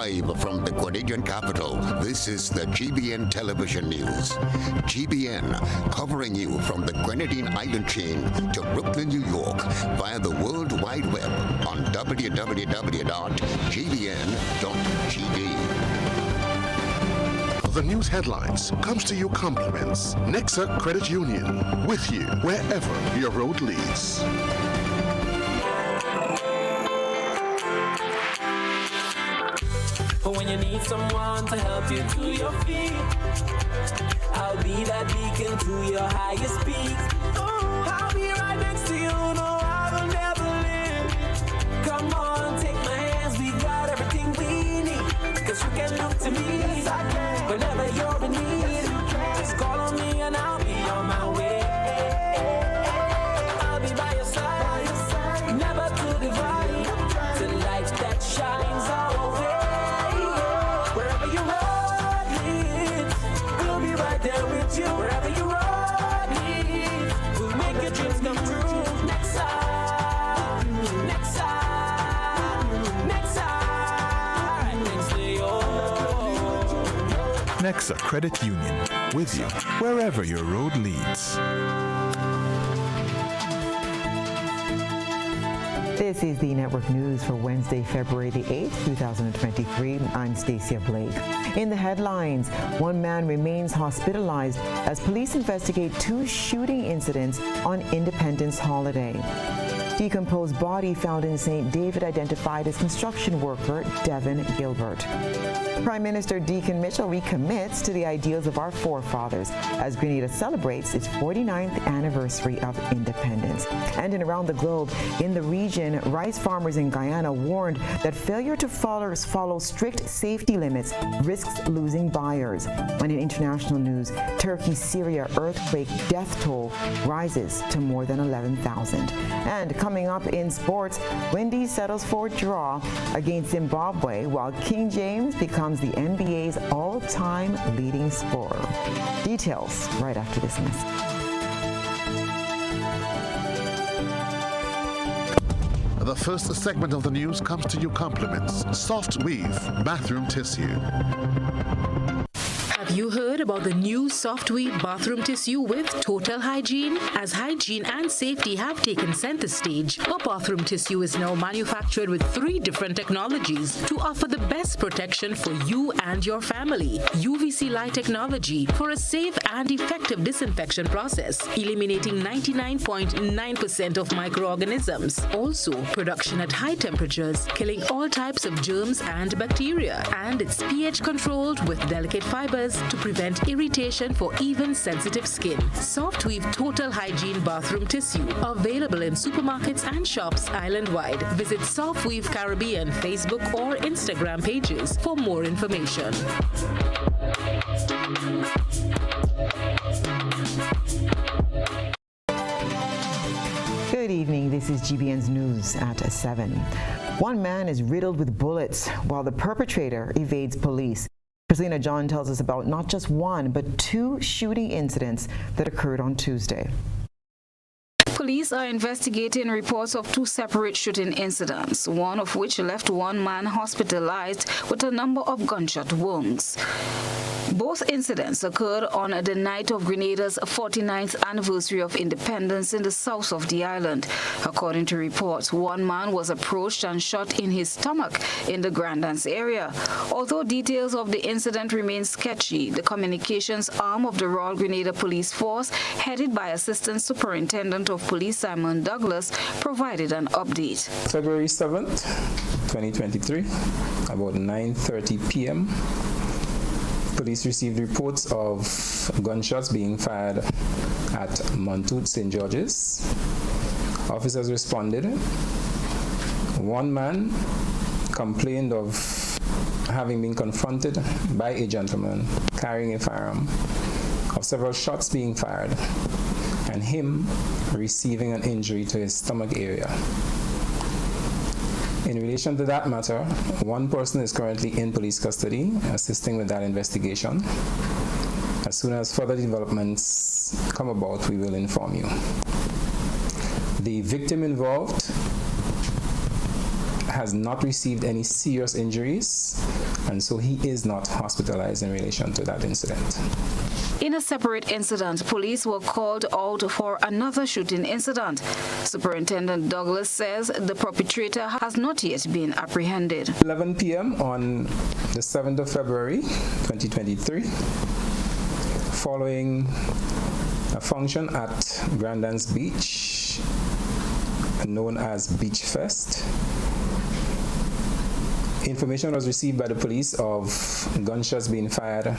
Live from the Grenadian capital, this is the GBN television news. GBN, covering you from the Grenadine Island chain to Brooklyn, New York, via the World Wide Web on www.gbn.gd. The news headlines comes to you compliments. Nexa Credit Union, with you wherever your road leads. When you need someone to help you to your feet, I'll be that beacon to your highest peak. Oh, I'll be right next to you, no, I will never leave. Come on, take my hands, we got everything we need. Cause you can look to me, whenever you're in need. Just call on me and I'll be on my way. I'll be by your side, never to divide, the light that shines our way. Wherever you road leads, we'll make your dreams come true. Nexa, Nexa, Nexa, thanks to you. Nexa Credit Union, with you wherever your road leads. This is the Network News for Wednesday, February the 8th, 2023. I'm Stasia Blake. In the headlines, one man remains hospitalized as police investigate two shooting incidents on Independence Holiday. Decomposed body found in St. David identified as construction worker Devin Gilbert. Prime Minister Deacon Mitchell recommits to the ideals of our forefathers as Grenada celebrates its 49th anniversary of independence. And in around the globe, in the region, rice farmers in Guyana warned that failure to follow strict safety limits risks losing buyers. And in international news, Turkey-Syria earthquake death toll rises to more than 11,000. And coming up in sports, Wendy's settles for a draw against Zimbabwe, while King James becomes the NBA's all-time leading scorer. Details right after this message. The first segment of the news comes to you compliments. Soft Weave bathroom tissue. Have you heard about the new Soft Weave bathroom tissue with total hygiene? As hygiene and safety have taken center stage, our bathroom tissue is now manufactured with 3 different technologies to offer the best protection for you and your family. UVC light technology for a safe and effective disinfection process, eliminating 99.9% of microorganisms. Also, production at high temperatures, killing all types of germs and bacteria. And it's pH controlled with delicate fibers to prevent irritation for even sensitive skin. Soft Weave Total Hygiene Bathroom Tissue. Available in supermarkets and shops island-wide. Visit Soft Weave Caribbean Facebook or Instagram pages for more information. Good evening. This is GBN's News at 7. One man is riddled with bullets while the perpetrator evades police. Christina John tells us about not just one, but 2 shooting incidents that occurred on Tuesday. Police are investigating reports of 2 separate shooting incidents, one of which left one man hospitalized with a number of gunshot wounds. Both incidents occurred on the night of Grenada's 49th anniversary of independence in the south of the island. According to reports, one man was approached and shot in his stomach in the Grandance area. Although details of the incident remain sketchy, the communications arm of the Royal Grenada Police Force, headed by Assistant Superintendent of Police Simon Douglas, provided an update. February 7th, 2023, about 9:30 p.m., police received reports of gunshots being fired at Montut St. George's. Officers responded. One man complained of having been confronted by a gentleman carrying a firearm, of several shots being fired, and him receiving an injury to his stomach area. In relation to that matter, one person is currently in police custody, assisting with that investigation. As soon as further developments come about, we will inform you. The victim involved has not received any serious injuries, and so he is not hospitalized in relation to that incident. In a separate incident, police were called out for another shooting incident. Superintendent Douglas says the perpetrator has not yet been apprehended. 11 p.m. on the 7th of February, 2023, following a function at Grandans Beach, known as Beach Fest, information was received by the police of gunshots being fired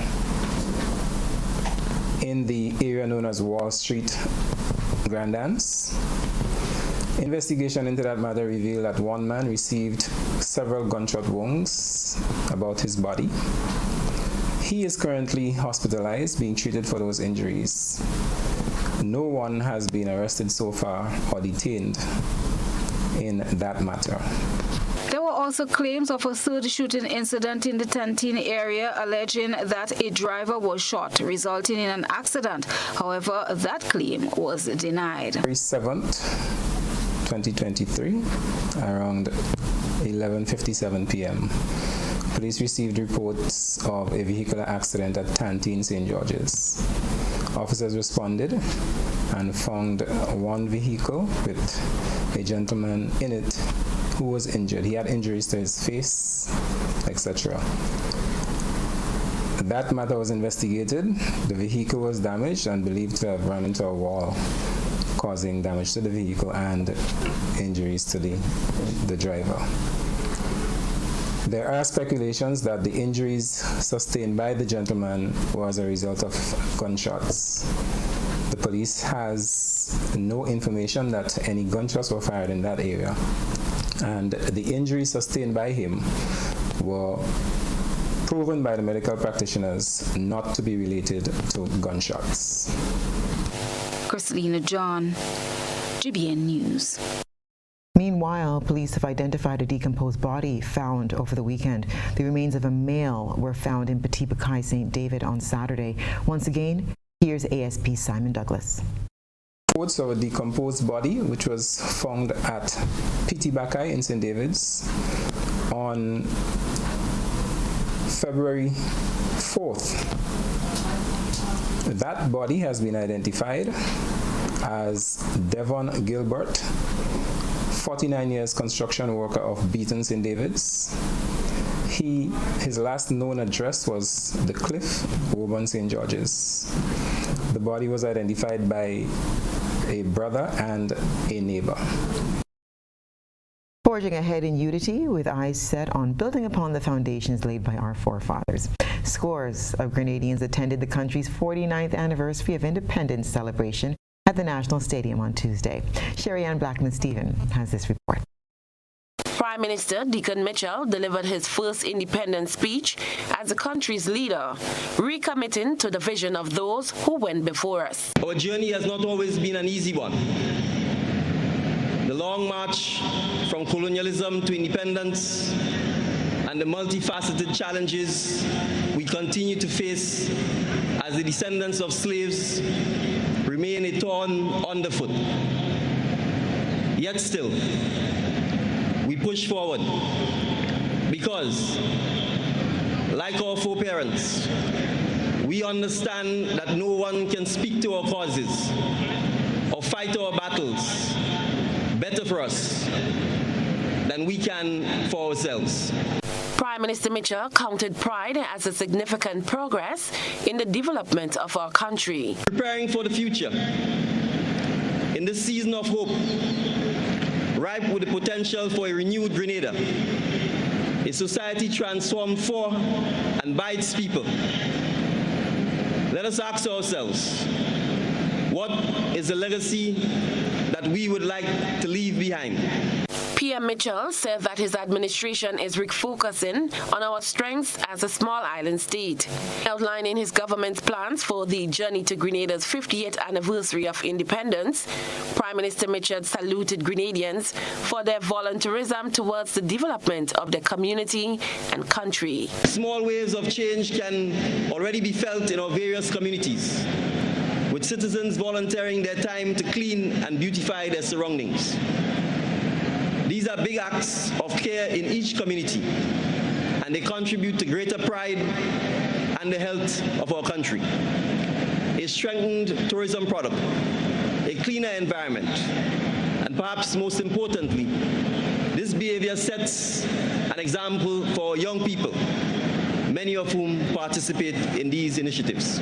in the area known as Wall Street, Grandans. Investigation into that matter revealed that one man received several gunshot wounds about his body. He is currently hospitalized, being treated for those injuries. No one has been arrested so far or detained in that matter. There were also claims of a third shooting incident in the Tantine area, alleging that a driver was shot, resulting in an accident. However, that claim was denied. February 7th, 2023, around 11:57 p.m., police received reports of a vehicular accident at Tantine, St. George's. Officers responded and found one vehicle with a gentleman in it who was injured. He had injuries to his face, etc. That matter was investigated. The vehicle was damaged and believed to have run into a wall, causing damage to the vehicle and injuries to the driver. There are speculations that the injuries sustained by the gentleman were as a result of gunshots. The police has no information that any gunshots were fired in that area, and the injuries sustained by him were proven by the medical practitioners not to be related to gunshots. Christina John, GBN News. Meanwhile, police have identified a decomposed body found over the weekend. The remains of a male were found in Petit Bakai, St. David on Saturday. Once again, here's ASP Simon Douglas. Reports of a decomposed body, which was found at Petit Bakai in St. David's on February 4th. That body has been identified as Devon Gilbert, 49 years construction worker of Beaton St. David's. His last known address was The Cliff, Woburn, St. George's. The body was identified by a brother and a neighbor. Forging ahead in unity with eyes set on building upon the foundations laid by our forefathers. Scores of Grenadians attended the country's 49th anniversary of independence celebration at the National Stadium on Tuesday. Sherry-Ann Blackman-Stephen has this report. Prime Minister Deacon Mitchell delivered his first independence speech as the country's leader, recommitting to the vision of those who went before us. Our journey has not always been an easy one. The long march from colonialism to independence and the multifaceted challenges we continue to face as the descendants of slaves remain a thorn underfoot. Yet still, we push forward because, like our foreparents, we understand that no one can speak to our causes or fight our battles better for us than we can for ourselves. Prime Minister Mitchell counted pride as a significant progress in the development of our country. Preparing for the future in this season of hope, ripe with the potential for a renewed Grenada, a society transformed for and by its people. Let us ask ourselves, what is the legacy that we would like to leave behind? PM Mitchell said that his administration is refocusing on our strengths as a small island state, outlining his government's plans for the journey to Grenada's 50th anniversary of independence. Prime Minister Mitchell saluted Grenadians for their volunteerism towards the development of their community and country. Small waves of change can already be felt in our various communities, with citizens volunteering their time to clean and beautify their surroundings. These are big acts of care in each community, and they contribute to greater pride and the health of our country. A strengthened tourism product, a cleaner environment, and perhaps most importantly, this behavior sets an example for young people, many of whom participate in these initiatives.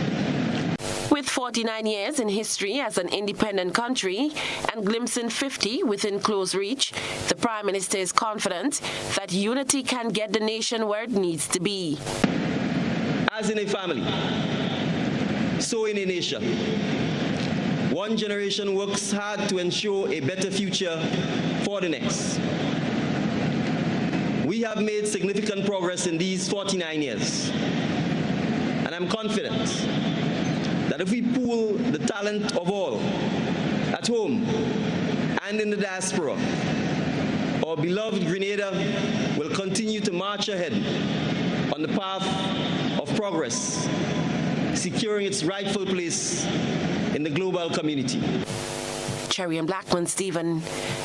With 49 years in history as an independent country and glimpsing 50 within close reach, the Prime Minister is confident that unity can get the nation where it needs to be. As in a family, so in a nation. One generation works hard to ensure a better future for the next. We have made significant progress in these 49 years, and I'm confident that if we pool the talent of all, at home and in the diaspora, our beloved Grenada will continue to march ahead on the path of progress, securing its rightful place in the global community. Cherry and Blackman Stephen,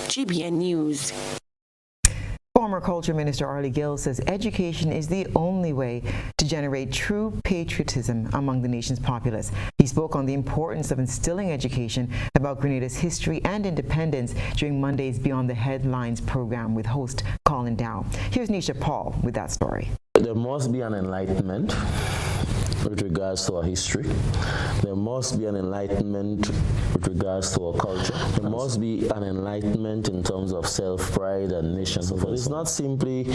GBN News. Former Culture Minister Arlie Gill says education is the only way to generate true patriotism among the nation's populace. He spoke on the importance of instilling education about Grenada's history and independence during Monday's Beyond the Headlines program with host Colin Dow. Here's Nisha Paul with that story. There must be an enlightenment with regards to our history. There must be an enlightenment with regards to our culture. There must be an enlightenment in terms of self-pride and nation. It's not simply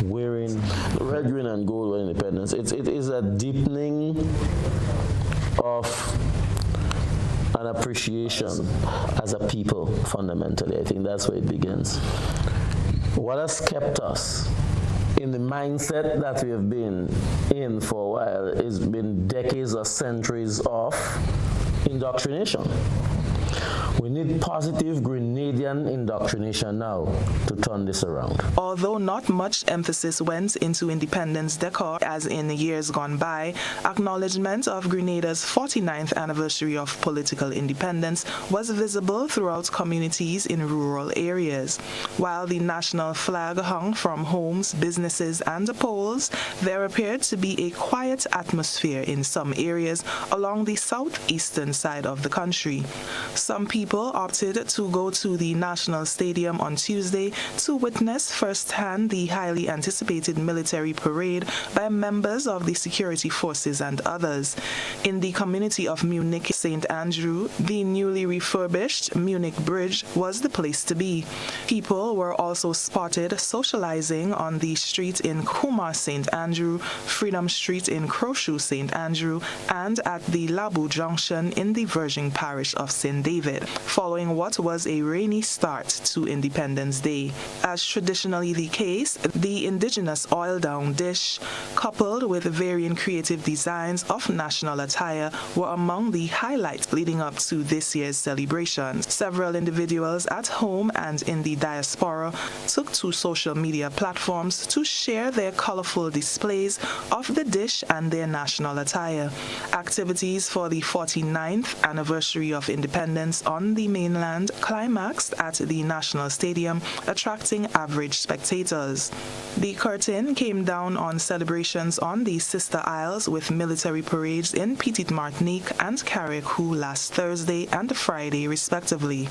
wearing red, green, and gold with independence. It is a deepening of an appreciation as a people, fundamentally. I think that's where it begins. What has kept us in the mindset that we have been in for a while has been decades or centuries of indoctrination. We need positive Grenadian indoctrination now to turn this around. Although not much emphasis went into independence decor as in years gone by, acknowledgement of Grenada's 49th anniversary of political independence was visible throughout communities in rural areas. While the national flag hung from homes, businesses, and poles, there appeared to be a quiet atmosphere in some areas along the southeastern side of the country. Some people opted to go to the National Stadium on Tuesday to witness firsthand the highly anticipated military parade by members of the security forces and others. In the community of Munich, St. Andrew, the newly refurbished Munich Bridge was the place to be. People were also spotted socializing on the street in Kumar, St. Andrew, Freedom Street in Crowshoe, St. Andrew, and at the Labu Junction in the Virgin Parish of St. David, following what was a rainy start to Independence Day. As traditionally the case, the indigenous oil-down dish, coupled with varying creative designs of national attire, were among the highlights leading up to this year's celebrations. Several individuals at home and in the diaspora took to social media platforms to share their colorful displays of the dish and their national attire. Activities for the 49th anniversary of independence on the mainland climaxed at the National Stadium, attracting average spectators. The curtain came down on celebrations on the Sister Isles with military parades in Petite Martinique and Carriacou last Thursday and Friday, respectively.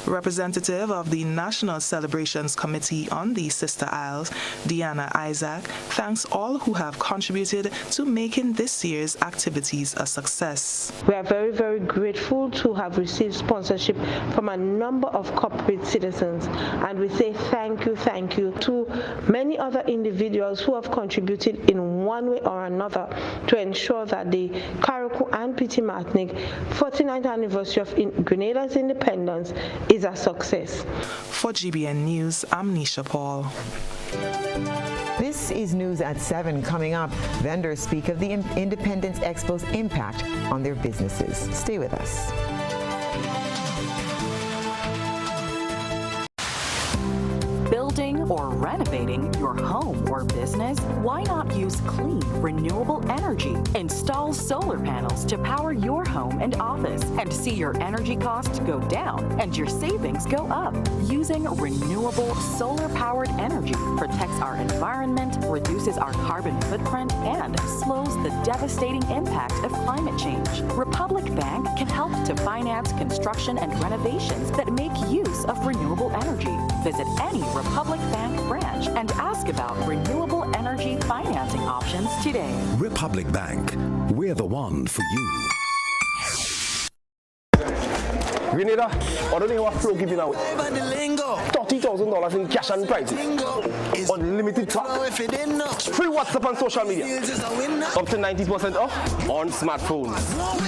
Representative of the National Celebrations Committee on the Sister Isles, Deanna Isaac, thanks all who have contributed to making this year's activities a success. We are very, very grateful to have received sponsorship from a number of corporate citizens, and we say thank you to many other individuals who have contributed in one way or another to ensure that the Carriacou and Petite Martinique 49th anniversary of Grenada's independence is a success. For GBN News, I'm Nisha Paul. This is news at 7. Coming up, vendors speak of the Independence Expo's impact on their businesses. Stay with us. Building or renovating your home or business? Why not use clean, renewable energy? Install solar panels to power your home and office and see your energy costs go down and your savings go up. Using renewable solar-powered energy protects our environment, reduces our carbon footprint, and slows the devastating impact of climate change. Republic Bank can help to finance construction and renovations that make use of renewable energy. Visit any Republic Bank branch and ask about renewable energy financing options today. Republic Bank, we're the one for you. Grenada, or don't you have flow giving out $30,000 in cash and prizes, unlimited talk, free WhatsApp and social media, up to 90% off on smartphones.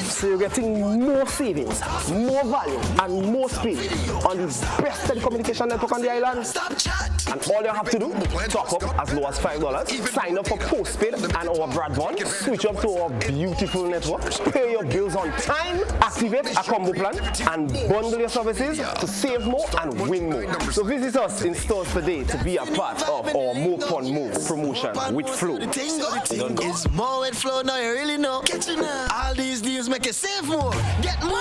So you're getting more savings, more value, and more speed on the best telecommunication network on the island. And all you have to do, top up as low as $5, sign up for postpaid and our broadband, switch up to our beautiful network, pay your bills on time, activate a combo plan, and bundle your services to save more and win more. So visit us in stores today to be a part of our More Fun More promotion with Flow. It's more with Flow now, you really know. All these deals make you save more, get more.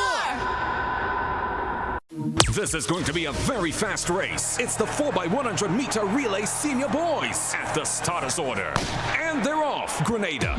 This is going to be a very fast race. It's the 4x100 meter relay senior boys at the starter's order. And they're off. Grenada,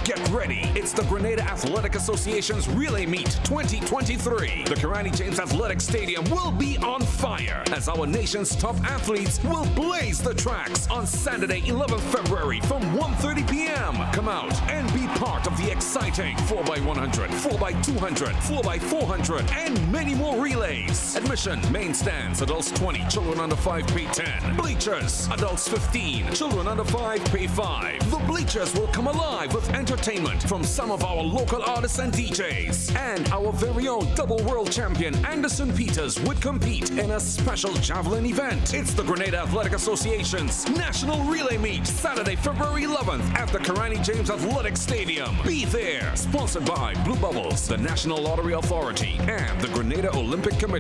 get ready. It's the Grenada Athletic Association's Relay Meet 2023. The Karani James Athletic Stadium will be on fire as our nation's top athletes will blaze the tracks on Saturday, 11th February from 1:30 p.m. Come out and be part of the exciting 4x100, 4x200, 4x400, and many more relays. Admission, main stands, adults 20, children under 5 pay 10. Bleachers, adults 15, children under 5 pay 5. The bleachers will come alive with entertainment from some of our local artists and DJs. And our very own double world champion Anderson Peters would compete in a special javelin event. It's the Grenada Athletic Association's National Relay Meet, Saturday, February 11th at the Karani James Athletic Stadium. Be there. Sponsored by Blue Bubbles, the National Lottery Authority, and the Grenada Olympic Committee.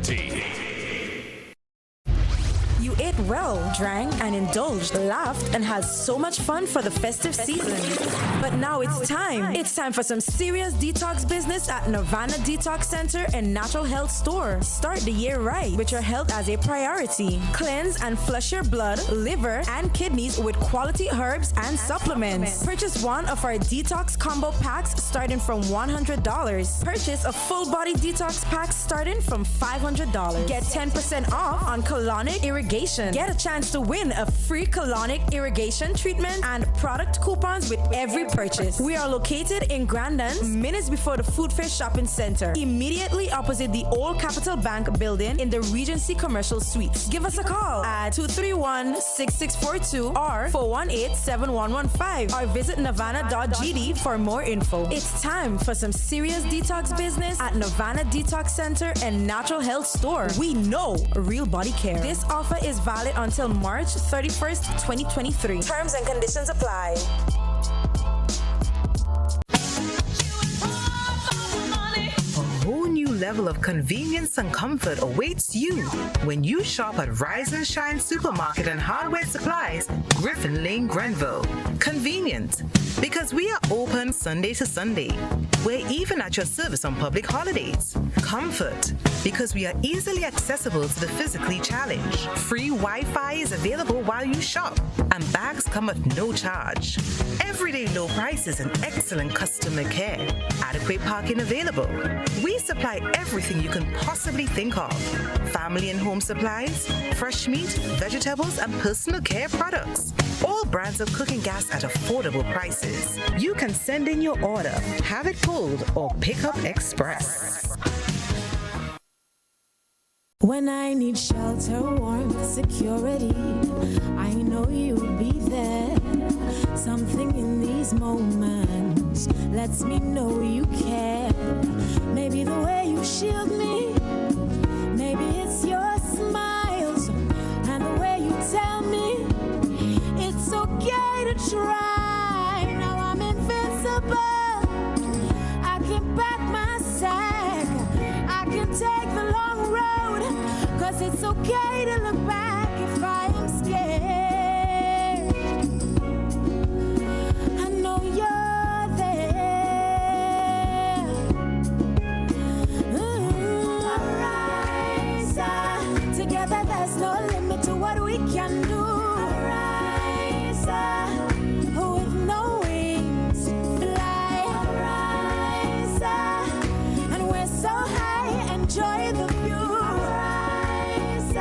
You ate well, drank and indulged, laughed and had so much fun for the festive season. But now it's time. It's time for some serious detox business at Nirvana Detox Center and Natural Health Store. Start the year right with your health as a priority. Cleanse and flush your blood, liver and kidneys with quality herbs and supplements. Purchase one of our detox combo packs starting from $100. Purchase a full body detox pack starting from $500. Get 10% off on colonic irrigation. Get a chance to win a free colonic irrigation treatment and product coupons with every purchase. We are located in Grandans, minutes before the Food Fair Shopping Center, immediately opposite the old Capital Bank building in the Regency Commercial Suites. Give us a call at 231-6642 or 418-7115 or visit nirvana.gd for more info. It's time for some serious detox business at Nirvana Detox Center and Natural Health Store. We know real body care. This offer is valid until March 31st, 2023. Terms and conditions apply. A whole new level of convenience and comfort awaits you when you shop at Rise and Shine Supermarket and Hardware Supplies, Griffin Lane, Grenville. Convenient, because we are open Sunday to Sunday. We're even at your service on public holidays. Comfort, because we are easily accessible to the physically challenged. Free Wi-Fi is available while you shop, and bags come at no charge. Everyday low prices and excellent customer care. Adequate parking available. We supply everything you can possibly think of. Family and home supplies, fresh meat, vegetables, and personal care products. All brands of cooking gas at affordable prices. You can send in your order, have it pulled, or pick up express. When I need shelter, warmth, security, I know you'll be there. Something in these moments lets me know you care. Maybe the way you shield me, maybe it's your smiles and the way you tell me it's okay to try. Now I'm invincible. I can pack my sack. I can take the long road. 'Cause it's okay to look back if I am scared. no limit to what we can do. Rise with no wings, fly. Rise and we're so high, enjoy the view. Rise,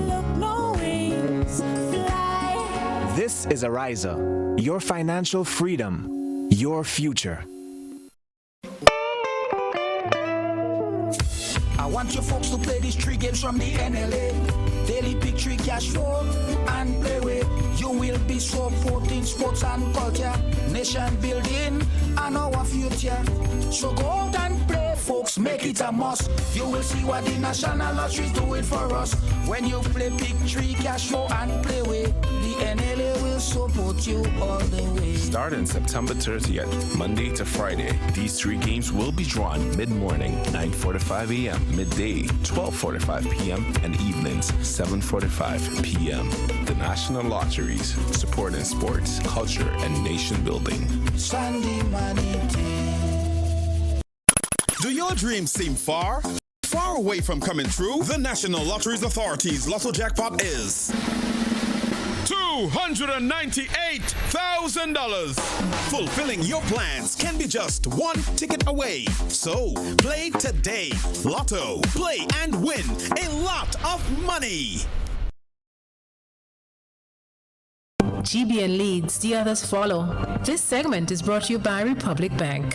look, no wings, fly. This is Ariza, your financial freedom, your future. I want you folks to play these 3 games from the NLA. Daily pick 3 cash flow and play with. You will be supporting sports and culture, nation building and our future. So go out and play, folks, make it a must. You will see what the National Lottery is doing for us. When you play pick 3 cash flow and play with, the NLA will support you all the way. Starting September 30th, Monday to Friday, these 3 games will be drawn mid-morning, 9:45 a.m., midday, 12:45 p.m., and evenings, 7:45 p.m. The National Lotteries, supporting sports, culture, and nation building. Sunday money day. Do your dreams seem far away from coming true? The National Lotteries Authority's Lotto Jackpot is $298,000. Fulfilling your plans can be just one ticket away. So play today. Lotto. Play and win a lot of money. GBN leads, the others follow. This segment is brought to you by Republic Bank.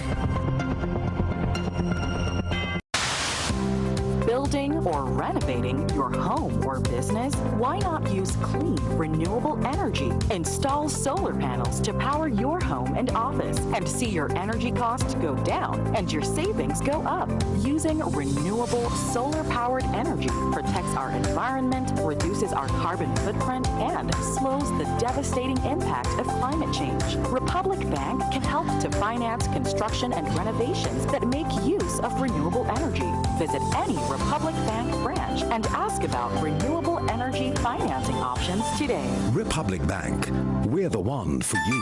Building or renovating your home or business? Why not use clean, renewable energy? Install solar panels to power your home and office and see your energy costs go down and your savings go up. Using renewable solar-powered energy protects our environment, reduces our carbon footprint, and slows the devastating impact of climate change. Republic Bank can help to finance construction and renovations that make use of renewable energy. Visit any Republic Bank branch and ask about renewable energy financing options today. Republic Bank, we're the one for you.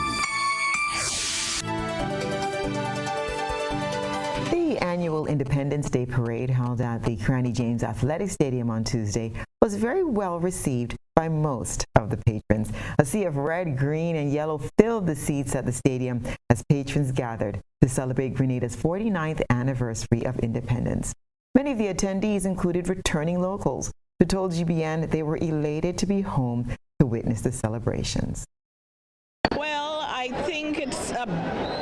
The annual Independence Day Parade held at the Granny James Athletic Stadium on Tuesday was very well received by most of the patrons. A sea of red, green, and yellow filled the seats at the stadium as patrons gathered to celebrate Grenada's 49th anniversary of independence. Many of the attendees included returning locals who told GBN they were elated to be home to witness the celebrations. Well, I think it's a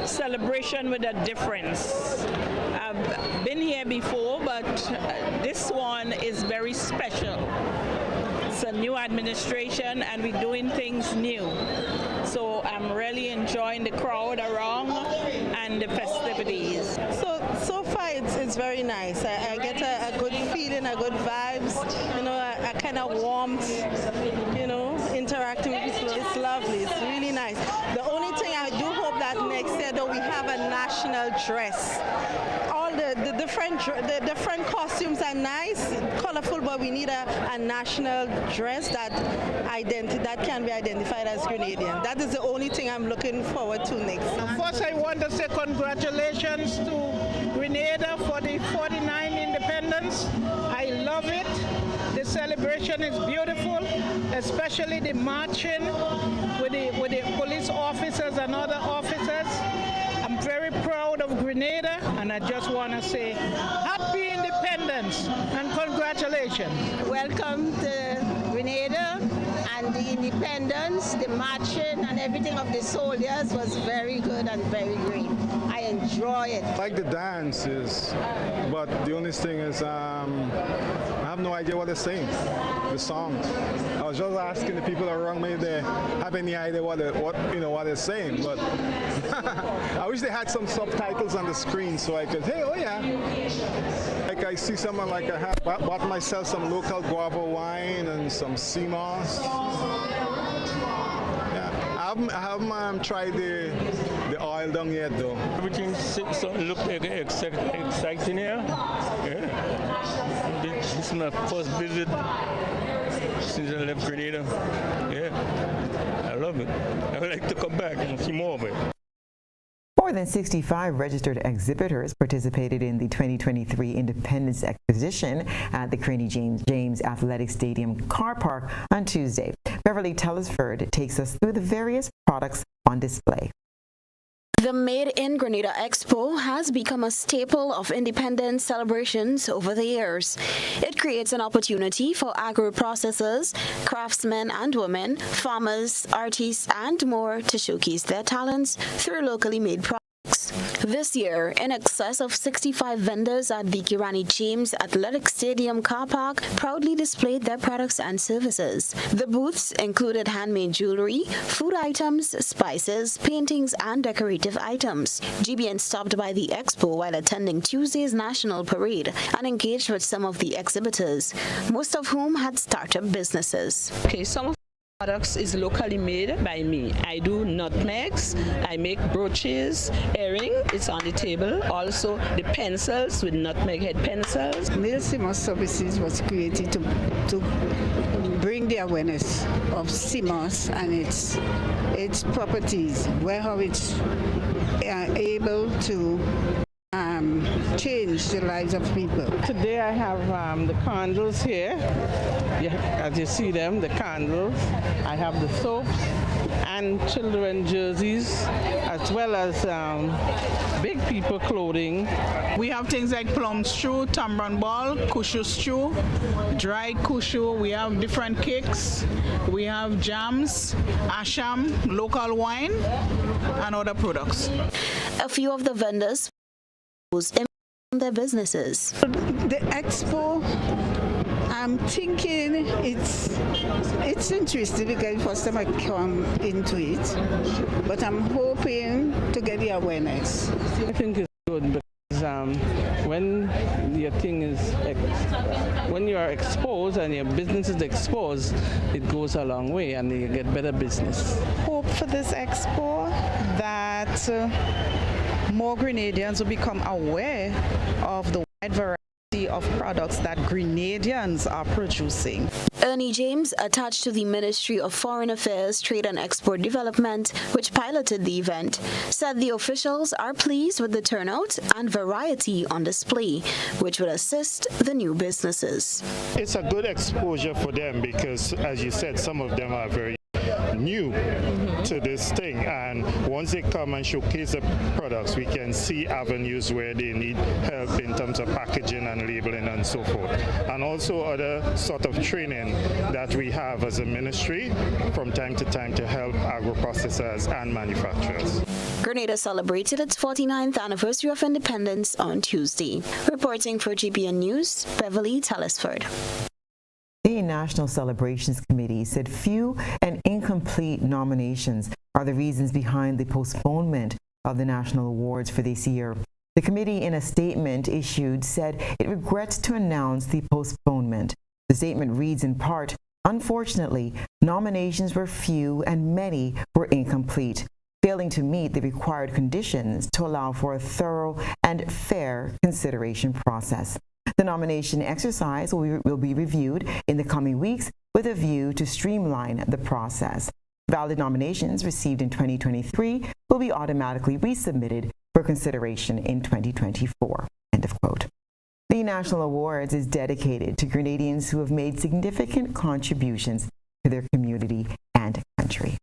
celebration with a difference. I've been here before, but this one is very special. It's a new administration and we're doing things new. So I'm really enjoying the crowd around and the festivities. So far it's very nice. I get a good feeling, a good vibes, you know, a kind of warmth, you know, interacting with people. It's lovely, it's really nice. The only thing I do hope that next year though we have a national dress. All the different costumes are nice, colorful, but we need a national dress that can be identified as Grenadian. That is the only thing I'm looking forward to next. First, I want to say congratulations to Grenada for the 49th independence. I love it. The celebration is beautiful, especially the marching with the police officers and other officers. I'm very proud of Grenada, and I just want to say happy independence and congratulations. Welcome to Grenada, and the independence, the marching and everything of the soldiers was very good and very great. I enjoy it. I like the dances, but the only thing is I have no idea what they're saying, the song. I was just asking the people around me if they have any idea what they're saying, but I wish they had some subtitles on the screen so I could, hey, oh yeah. Like I see someone like I have bought myself some local guava wine and some sea moss. I haven't tried the oil down yet though. Everything looks exciting here. Yeah. This is my first visit since I left Grenada. Yeah, I love it. I would like to come back and see more of it. More than 65 registered exhibitors participated in the 2023 Independence Exposition at the Carnegie James Athletic Stadium car park on Tuesday. Beverly Telesford takes us through the various products on display. The Made in Grenada Expo has become a staple of independence celebrations over the years. It creates an opportunity for agro-processors, craftsmen and women, farmers, artists, and more to showcase their talents through locally made products. This year, in excess of 65 vendors at the Carnegie James Athletic Stadium car park proudly displayed their products and services. The booths included handmade jewelry, food items, spices, paintings, and decorative items. GBN stopped by the expo while attending Tuesday's National Parade and engaged with some of the exhibitors, most of whom had startup businesses. Okay, some of products is locally made by me. I do nutmegs, I make brooches, earring, it's on the table. Also the pencils with nutmeg head pencils. Neil CMOS Services was created to bring the awareness of CMOS and its properties, how it's able to change the lives of people. Today I have the candles here. As you see them, the candles. I have the soaps and children jerseys, as well as big people clothing. We have things like plum stew, tamarind ball, kushu stew, dried kushu. We have different cakes. We have jams, asham, local wine, and other products. A few of the vendors in their businesses. The expo, I'm thinking it's interesting because first time I come into it, but I'm hoping to get the awareness. I think it's good because when your thing is, when you are exposed and your business is exposed, it goes a long way and you get better business. Hope for this expo that more Grenadians will become aware of the wide variety of products that Grenadians are producing. Ernie James, attached to the Ministry of Foreign Affairs, Trade and Export Development, which piloted the event, said the officials are pleased with the turnout and variety on display, which will assist the new businesses. It's a good exposure for them because, as you said, some of them are very new to this thing, and once they come and showcase the products, we can see avenues where they need help in terms of packaging and labeling and so forth, and also other sort of training that we have as a ministry from time to time to help agro-processors and manufacturers. Grenada celebrated its 49th anniversary of independence on Tuesday. Reporting for GBN News, Beverly Telesford. The National Celebrations Committee said few and incomplete nominations are the reasons behind the postponement of the national awards for this year. The committee, in a statement issued, said it regrets to announce the postponement. The statement reads in part, "Unfortunately, nominations were few and many were incomplete, failing to meet the required conditions to allow for a thorough and fair consideration process." The nomination exercise will be reviewed in the coming weeks with a view to streamline the process. Valid nominations received in 2023 will be automatically resubmitted for consideration in 2024. End of quote. The National Awards is dedicated to Grenadians who have made significant contributions to their community and country.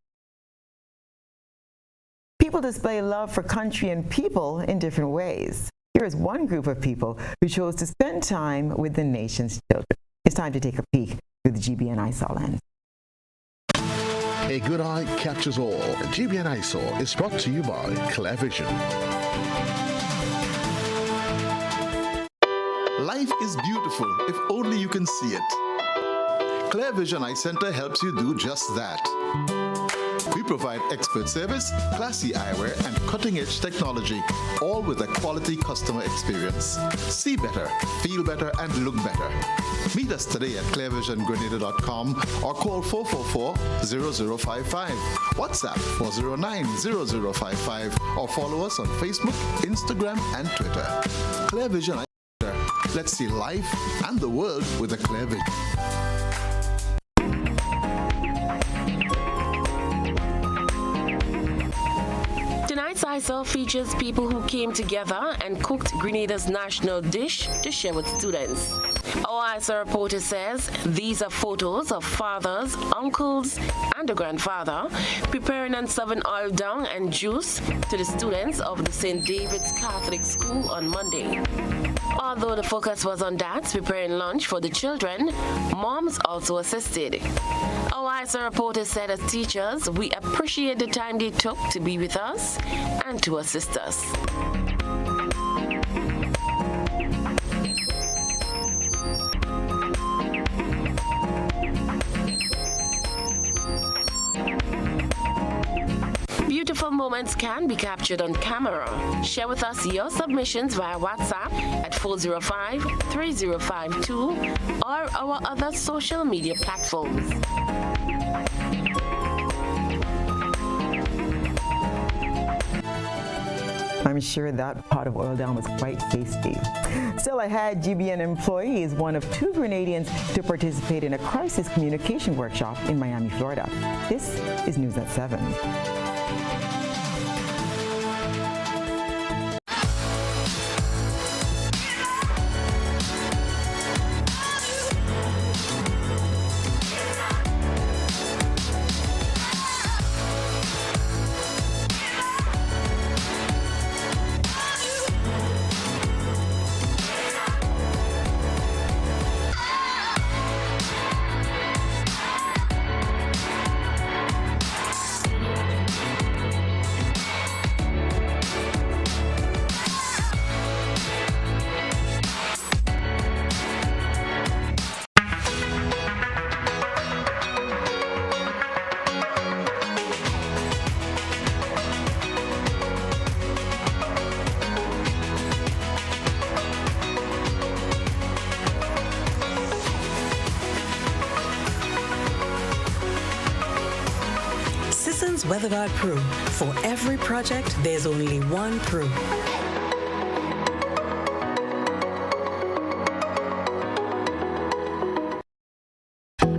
People display love for country and people in different ways. Here is one group of people who chose to spend time with the nation's children. It's time to take a peek through the GBN ISOL lens. A good eye catches all. GBN ISOL is brought to you by Clear Vision. Life is beautiful if only you can see it. Clear Vision Eye Center helps you do just that. We provide expert service, classy eyewear, and cutting-edge technology, all with a quality customer experience. See better, feel better, and look better. Meet us today at clearvisiongrenada.com or call 444-0055, WhatsApp 409-0055, or follow us on Facebook, Instagram, and Twitter. Clear Vision Eye Center. Let's see life and the world with a clear vision. OISO features people who came together and cooked Grenada's national dish to share with students. OISO reporter says these are photos of fathers, uncles, and a grandfather preparing and serving oil dung and juice to the students of the St. David's Catholic School on Monday. Although the focus was on dads preparing lunch for the children, moms also assisted. OISO reporter said as teachers, we appreciate the time they took to be with us and to assist us. Beautiful moments can be captured on camera. Share with us your submissions via WhatsApp at 405-3052 or our other social media platforms. I'm sure that pot of oil down was quite tasty. Still ahead, GBN employee is one of 2 Grenadians to participate in a crisis communication workshop in Miami, Florida. This is News at 7. WeatherGuard Pro. For every project, there's only one Pro.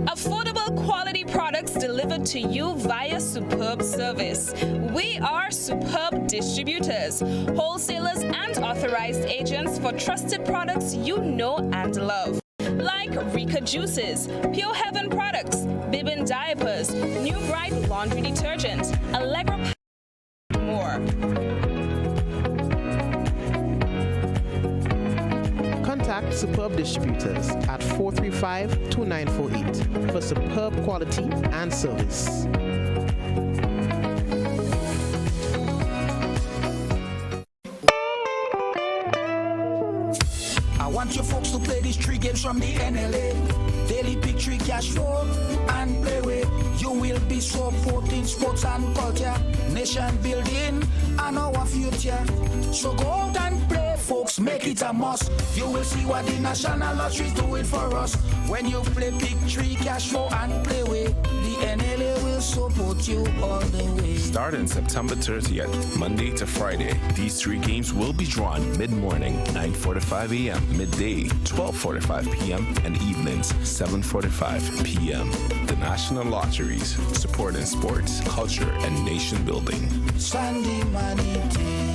Affordable quality products delivered to you via Superb Service. We are Superb Distributors, wholesalers and authorized agents for trusted products you know and love. Like Rika Juices, Pure Heaven Products, Bibin Diapers, New Bright Laundry Detergent, Allegra more. Contact Superb Distributors at 435-2948 for superb quality and service. I want you folks to play these 3 games from the NLA. Daily Pick 3 cash flow and play with. You will be supporting sports and culture, nation building and our future. So go out and play, folks, make it a must. You will see what the National Lottery is doing for us. When you play Pick 3 cash flow and play with, the NLA will support you all the way. Starting September 30th, Monday to Friday, these 3 games will be drawn mid-morning, 9:45 a.m., midday, 12:45 p.m., and evenings, 7:45 p.m. The National Lotteries, supporting sports, culture, and nation building. Sunday money day.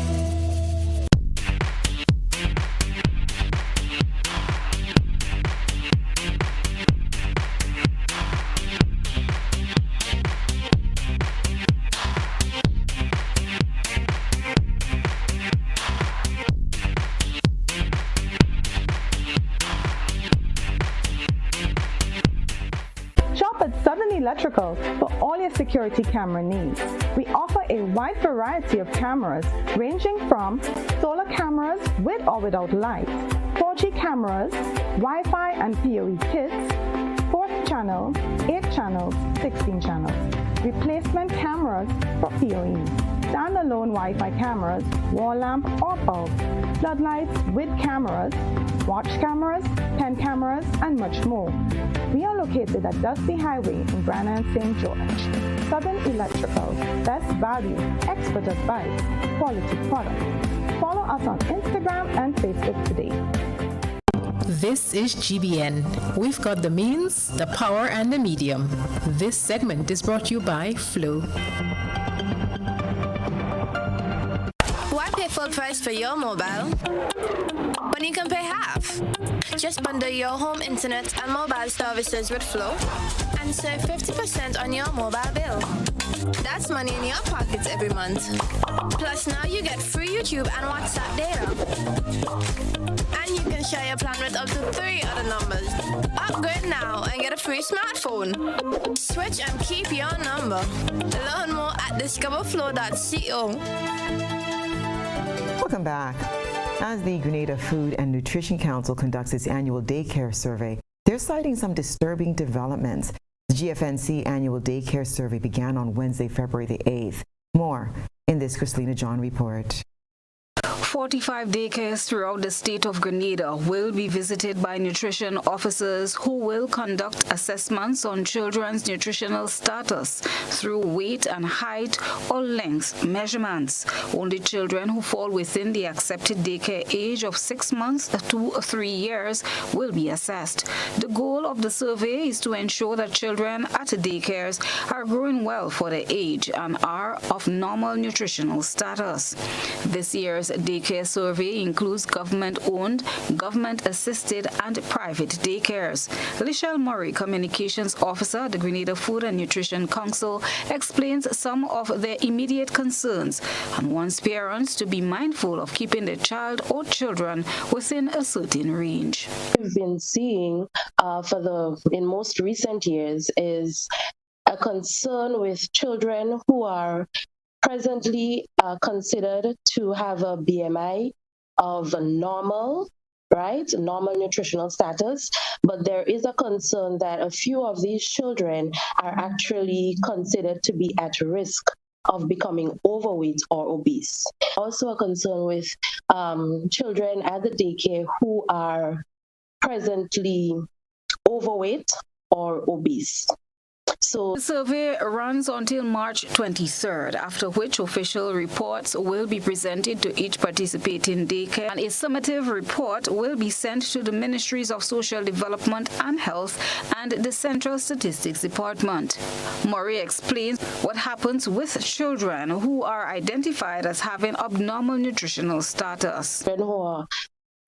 Electrical for all your security camera needs. We offer a wide variety of cameras ranging from solar cameras with or without lights, 4G cameras, Wi-Fi and PoE kits, 4th channel, 8 channels, 16 channels, replacement cameras for PoE, standalone Wi-Fi cameras, wall lamp or bulb, floodlights with cameras, watch cameras, pen cameras, and much more. We are located at Dusty Highway in Brana and St. George. Southern Electrical, best value, expert advice, quality product. Follow us on Instagram and Facebook today. This is GBN. We've got the means, the power, and the medium. This segment is brought to you by Flow. pay full price for your mobile, but you can pay half. Just bundle your home internet and mobile services with Flow and save 50% on your mobile bill. That's money in your pockets every month. Plus now you get free YouTube and WhatsApp data. And you can share your plan with up to 3 other numbers. Upgrade now and get a free smartphone. Switch and keep your number. Learn more at discoverflow.co. Welcome back. As the Grenada Food and Nutrition Council conducts its annual daycare survey, they're citing some disturbing developments. The GFNC annual daycare survey began on Wednesday, February the 8th. More in this Christina John report. 45 daycares throughout the state of Grenada will be visited by nutrition officers who will conduct assessments on children's nutritional status through weight and height or length measurements. Only children who fall within the accepted daycare age of 6 months to 3 years will be assessed. The goal of the survey is to ensure that children at daycares are growing well for their age and are of normal nutritional status. This year's daycare survey includes government-owned, government-assisted, and private daycares. Lichelle Murray, Communications Officer at the Grenada Food and Nutrition Council, explains some of their immediate concerns and wants parents to be mindful of keeping their child or children within a certain range. We've been seeing in most recent years is a concern with children who are presently considered to have a BMI of normal, right? Normal nutritional status. But there is a concern that a few of these children are actually considered to be at risk of becoming overweight or obese. Also a concern with children at the daycare who are presently overweight or obese. The survey runs until March 23rd, after which official reports will be presented to each participating daycare, and a summative report will be sent to the Ministries of Social Development and Health and the Central Statistics Department. Murray explains what happens with children who are identified as having abnormal nutritional status.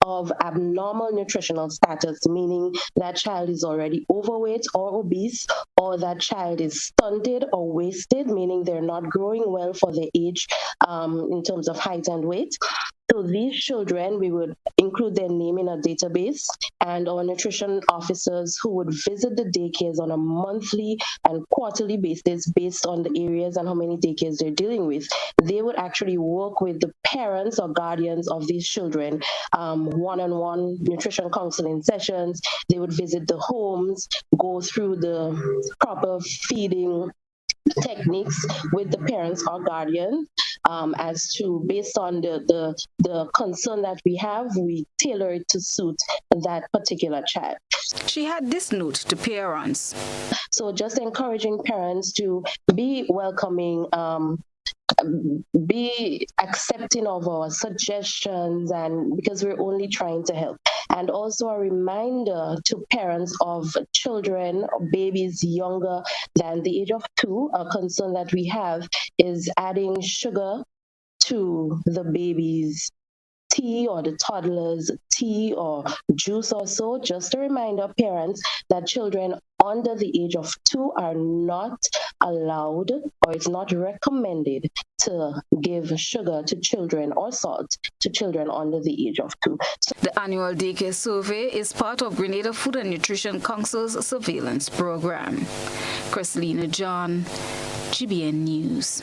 Of abnormal nutritional status, meaning that child is already overweight or obese, or that child is stunted or wasted, meaning they're not growing well for their age in terms of height and weight. So these children, we would include their name in a database, and our nutrition officers who would visit the daycares on a monthly and quarterly basis based on the areas and how many daycares they're dealing with. They would actually work with the parents or guardians of these children, one-on-one nutrition counseling sessions. They would visit the homes, go through the proper feeding techniques with the parents or guardians as to, based on the concern that we have, we tailor it to suit that particular child. She had this note to parents. So just encouraging parents to be welcoming, be accepting of our suggestions, and because we're only trying to help. And also a reminder to parents of children, babies younger than the age of 2. A concern that we have is adding sugar to the baby's tea or the toddler's tea or juice or so. Just a reminder, parents, that children under the age of 2 are not allowed, or it's not recommended to give sugar to children or salt to children under the age of 2. The annual daycare survey is part of Grenada Food and Nutrition Council's surveillance program. Christina John, GBN News.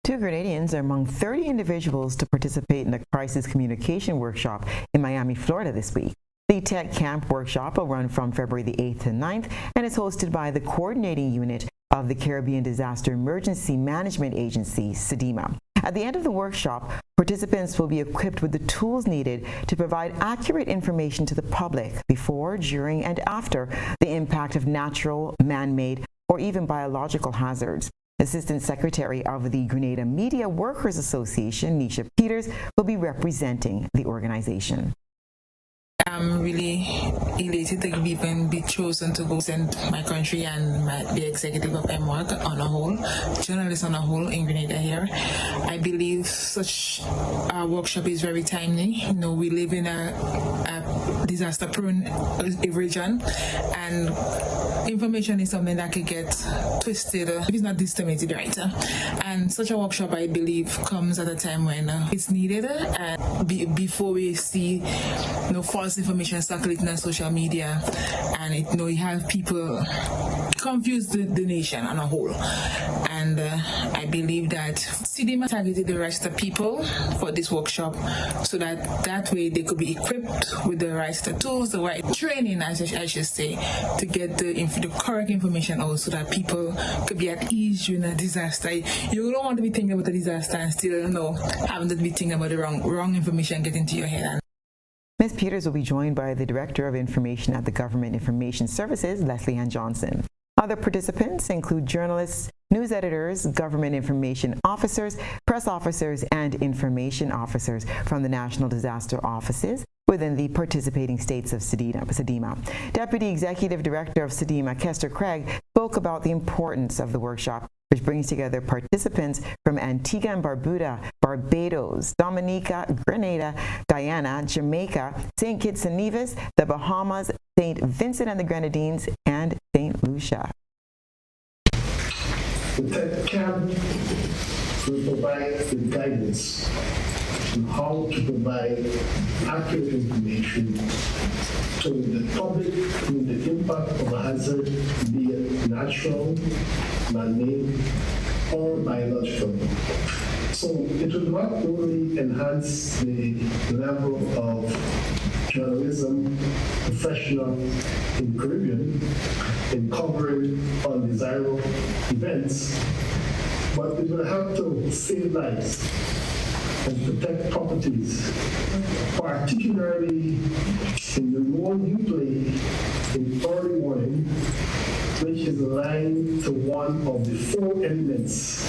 2 Grenadians are among 30 individuals to participate in the Crisis Communication Workshop in Miami, Florida this week. The Tech Camp Workshop will run from February the 8th to 9th and is hosted by the Coordinating Unit of the Caribbean Disaster Emergency Management Agency, SEDEMA. At the end of the workshop, participants will be equipped with the tools needed to provide accurate information to the public before, during, and after the impact of natural, man-made, or even biological hazards. Assistant Secretary of the Grenada Media Workers Association, Nisha Peters, will be representing the organization. I'm really elated to even be chosen to go send my country and the executive of MWAG on a whole, journalists on a whole in Grenada here. I believe such a workshop is very timely. We live in a disaster-prone region, and information is something that could get twisted if it's not disseminated right. And such a workshop, I believe, comes at a time when it's needed, and before we see false information circulating on social media, and you have people confuse the nation on a whole. And I believe that CDMA targeted the rest of people for this workshop so that way they could be equipped with the right tools, the right training, I should say, to get the correct information out so that people could be at ease during a disaster. You don't want to be thinking about a disaster and still having to be thinking about the wrong information getting to your head. Ms. Peters will be joined by the Director of Information at the Government Information Services, Leslie Ann Johnson. Other participants include journalists, news editors, government information officers, press officers, and information officers from the National Disaster Offices within the participating states of CDMA. Deputy Executive Director of CDMA, Kester Craig, spoke about the importance of the workshop, which brings together participants from Antigua and Barbuda, Barbados, Dominica, Grenada, Guyana, Jamaica, St. Kitts and Nevis, the Bahamas, St. Vincent and the Grenadines, and St. Lucia. The tech camp will provide the guidance on how to provide accurate information to the public on the impact of a hazard, be it natural, man-made, or biological. So it will not only enhance the level of journalism professional in the Caribbean in covering undesirable events, but it will help to save lives and protect properties, particularly in the role you play in early warning, which is aligned to one of the 4 elements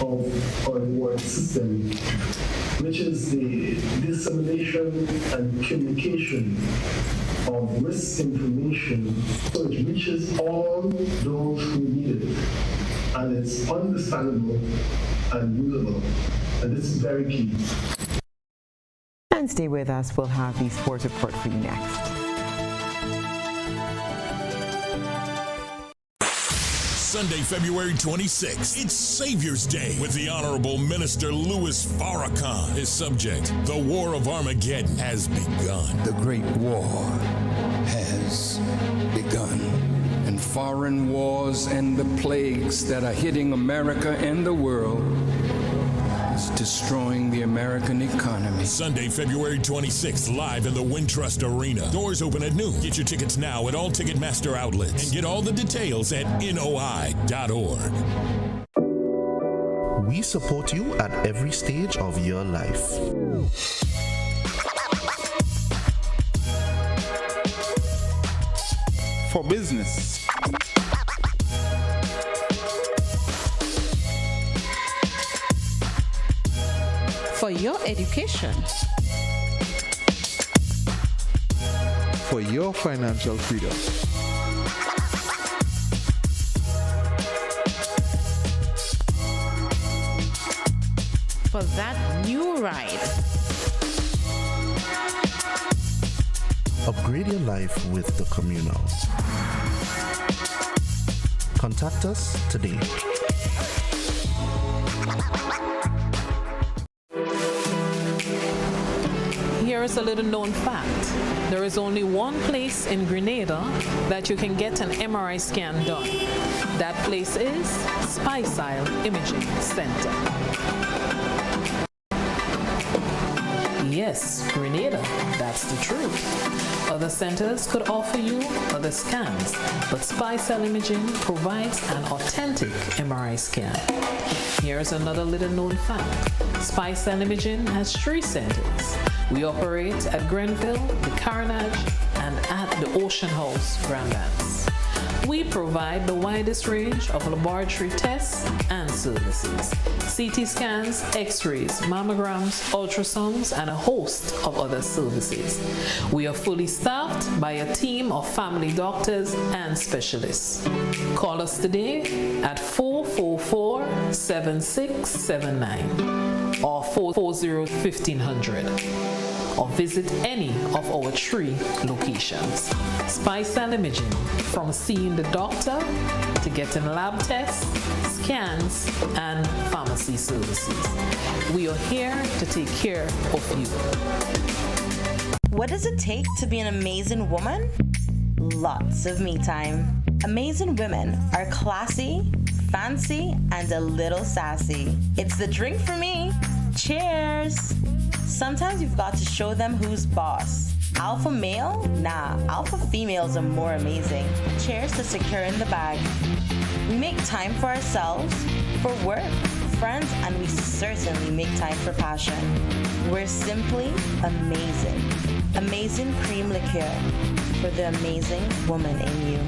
of our reward system, which is the dissemination and communication of risk information so it reaches all those who need it, and it's understandable and usable. And this is very key. And stay with us, we'll have the sports report for you next. Sunday, February 26th, it's Savior's Day with the Honorable Minister Louis Farrakhan. His subject, the War of Armageddon has begun. The Great War has begun. And foreign wars and the plagues that are hitting America and the world is destroying the American economy. Sunday, February 26th, live in the Wintrust Arena. Doors open at noon. Get your tickets now at all Ticketmaster outlets and get all the details at NOI.org. We support you at every stage of your life. For business, for your education, for your financial freedom, for that new ride. Upgrade your life with the Communal. Contact us today. Here is a little known fact. There is only one place in Grenada that you can get an MRI scan done. That place is Stasia Imaging Center. Yes, Grenada, that's the truth. Other centers could offer you other scans, but Stasia Imaging provides an authentic MRI scan. Here's another little known fact. Stasia Imaging has 3 centers. We operate at Grenville, the Carnage, and at the Ocean House, Grand Banks. We We provide the widest range of laboratory tests and services. CT scans, x-rays, mammograms, ultrasounds, and a host of other services. We are fully staffed by a team of family doctors and specialists. Call us today at 444-7679 or 440-1500 or visit any of our 3 locations. Spice Cell Imaging, from seeing the doctor to getting lab tests, scans, and pharmacy services. We are here to take care of you. What does it take to be an amazing woman? Lots of me time. Amazing women are classy, fancy, and a little sassy. It's the drink for me. Cheers! Sometimes you've got to show them who's boss. Alpha male? Nah, alpha females are more amazing. Cheers to securing the bag. We make time for ourselves, for work, friends, and we certainly make time for passion. We're simply amazing. Amazing cream liqueur for the amazing woman in you.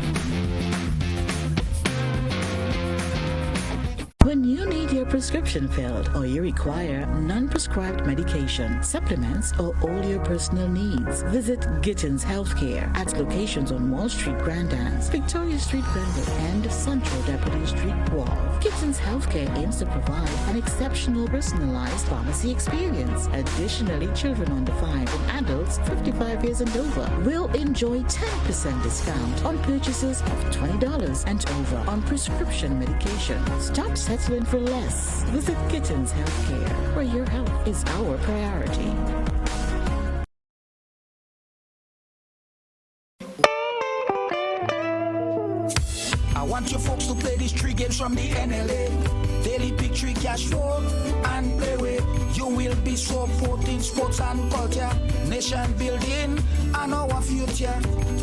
When you need your prescription filled or you require non-prescribed medication, supplements, or all your personal needs, visit Gittins Healthcare at locations on Wall Street, Grand Anse, Victoria Street, Glenwood, and Central Deputy Street, Wall. Gittins Healthcare aims to provide an exceptional personalized pharmacy experience. Additionally, children under 5 and adults 55 years and over will enjoy 10% discount on purchases of $20 and over on prescription medication. Stop settling for less. Visit Gittins Healthcare, where your health is our priority. I want you folks to play these 3 games from the NLA. Daily pick 3 cash flow and play with. You will be supporting sports and culture, nation building, and our future.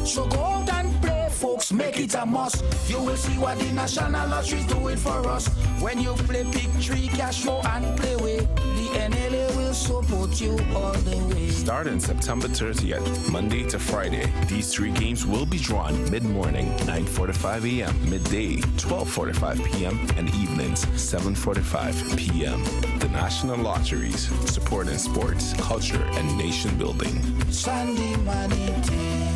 So go out and play, folks, make it a must. You will see what the National Lottery is doing for us. When you play pick 3 cash flow and play with, the NLA will support you all the way. Starting September 30th, Monday to Friday, these 3 games will be drawn mid-morning, 9:45 a.m., midday, 12:45 p.m., and evenings, 7:45 p.m. The National Lotteries, supporting sports, culture, and nation building. Sunday money day.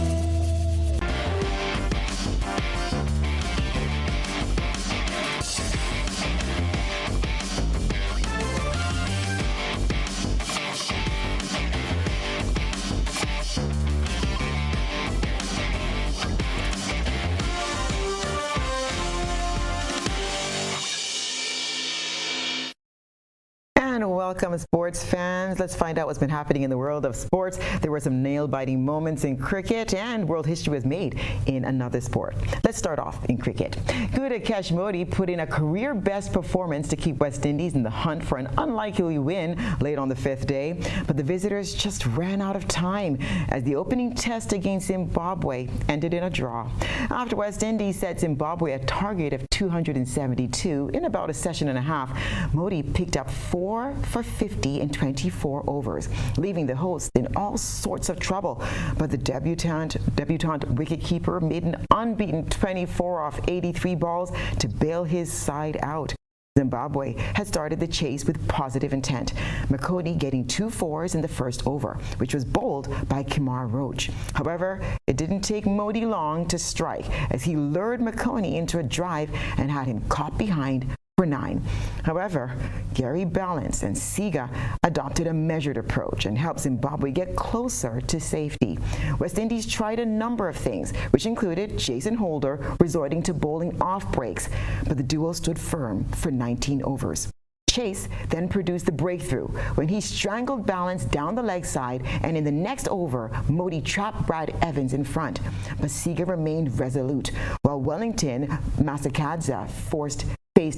Welcome, sports fans. Let's find out what's been happening in the world of sports. There were some nail-biting moments in cricket, and world history was made in another sport. Let's start off in cricket. Gudakesh Modi put in a career-best performance to keep West Indies in the hunt for an unlikely win late on the 5th day, but the visitors just ran out of time as the opening test against Zimbabwe ended in a draw. After West Indies set Zimbabwe a target of 272 in about a session and a half, Modi picked up 4 for 50 in 24 overs, leaving the hosts in all sorts of trouble. But the debutant wicketkeeper made an unbeaten 24 off 83 balls to bail his side out. Zimbabwe had started the chase with positive intent, McConey getting 2 fours in the first over, which was bowled by Kumar Roach. However, it didn't take Modi long to strike as he lured McConey into a drive and had him caught behind for 9. However, Gary Ballance and Siga adopted a measured approach and helped Zimbabwe get closer to safety. West Indies tried a number of things, which included Jason Holder resorting to bowling off breaks, but the duo stood firm for 19 overs. Chase then produced the breakthrough when he strangled Ballance down the leg side, and in the next over, Modi trapped Brad Evans in front. But Siga remained resolute, while Wellington Masakadza faced